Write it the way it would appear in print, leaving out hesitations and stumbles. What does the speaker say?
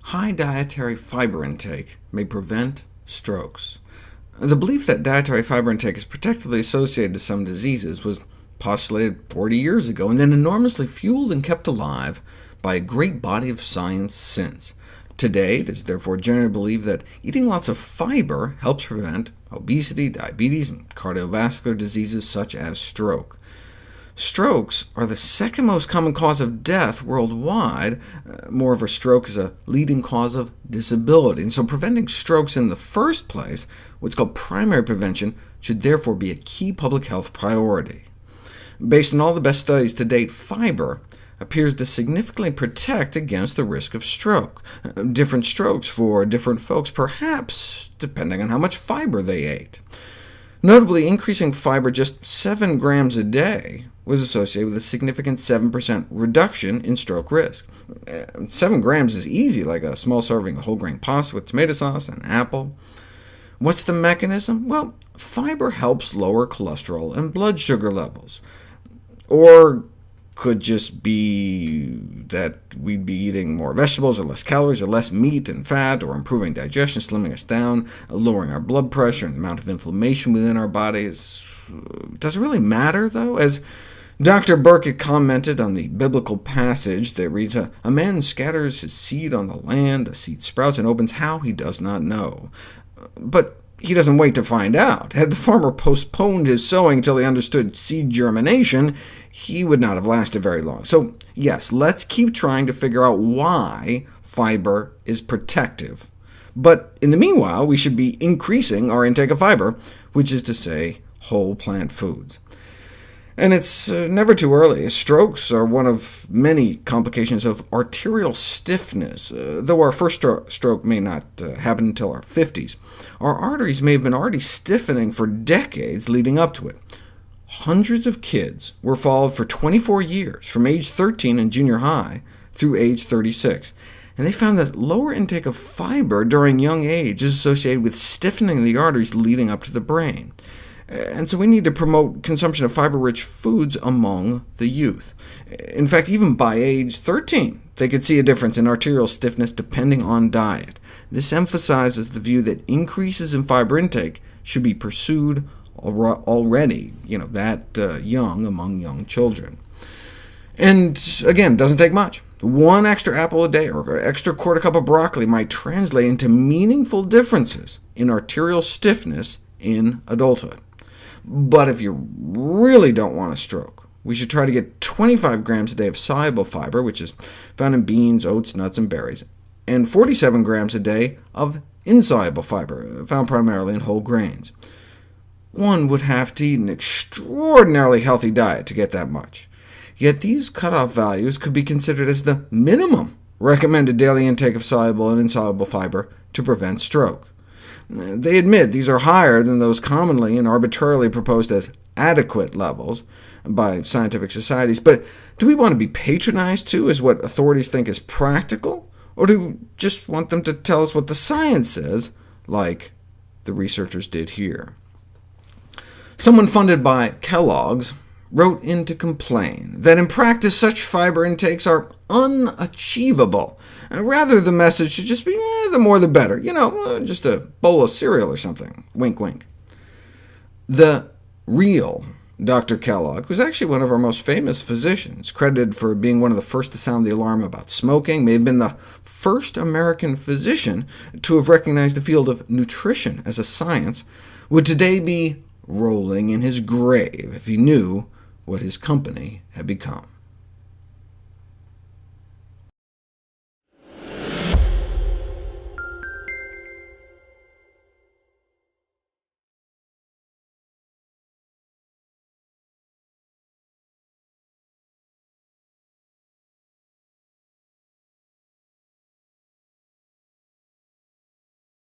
high dietary fiber intake may prevent strokes. The belief that dietary fiber intake is protectively associated to some diseases was postulated 40 years ago, and then enormously fueled and kept alive by a great body of science since. Today, it is therefore generally believed that eating lots of fiber helps prevent obesity, diabetes, and cardiovascular diseases such as stroke. Strokes are the second most common cause of death worldwide. Moreover, stroke is a leading cause of disability, and so preventing strokes in the first place, what's called primary prevention, should therefore be a key public health priority. Based on all the best studies to date, fiber appears to significantly protect against the risk of stroke. Different strokes for different folks, perhaps depending on how much fiber they ate. Notably, increasing fiber just 7 grams a day was associated with a significant 7% reduction in stroke risk. 7 grams is easy, like a small serving of whole-grain pasta with tomato sauce and an apple. What's the mechanism? Well, fiber helps lower cholesterol and blood sugar levels. Or could just be that we'd be eating more vegetables, or less calories, or less meat and fat, or improving digestion, slimming us down, lowering our blood pressure and the amount of inflammation within our bodies. Does it really matter, though? As Dr. Burkett commented on the biblical passage that reads, "A man scatters his seed on the land, the seed sprouts and opens how he does not know." But he doesn't wait to find out. Had the farmer postponed his sowing until he understood seed germination, he would not have lasted very long. So yes, let's keep trying to figure out why fiber is protective. But in the meanwhile, we should be increasing our intake of fiber, which is to say whole plant foods. And it's never too early. Strokes are one of many complications of arterial stiffness. Though our first stroke may not happen until our 50s, our arteries may have been already stiffening for decades leading up to it. Hundreds of kids were followed for 24 years, from age 13 in junior high through age 36, and they found that lower intake of fiber during young age is associated with stiffening the arteries leading up to the brain. And so we need to promote consumption of fiber-rich foods among the youth. In fact, even by age 13, they could see a difference in arterial stiffness depending on diet. This emphasizes the view that increases in fiber intake should be pursued already, that young among young children. And again, doesn't take much. 1 extra apple a day or an extra quarter cup of broccoli might translate into meaningful differences in arterial stiffness in adulthood. But if you really don't want a stroke, we should try to get 25 grams a day of soluble fiber, which is found in beans, oats, nuts, and berries, and 47 grams a day of insoluble fiber, found primarily in whole grains. One would have to eat an extraordinarily healthy diet to get that much. Yet these cutoff values could be considered as the minimum recommended daily intake of soluble and insoluble fiber to prevent stroke. They admit these are higher than those commonly and arbitrarily proposed as adequate levels by scientific societies, but do we want to be patronized too as what authorities think is practical, or do we just want them to tell us what the science says, like the researchers did here? Someone funded by Kellogg's wrote in to complain that in practice such fiber intakes are unachievable. Rather, the message should just be, the more the better, just a bowl of cereal or something, wink wink. The real Dr. Kellogg was actually one of our most famous physicians, credited for being one of the first to sound the alarm about smoking, may have been the first American physician to have recognized the field of nutrition as a science, would today be rolling in his grave if he knew what his company had become.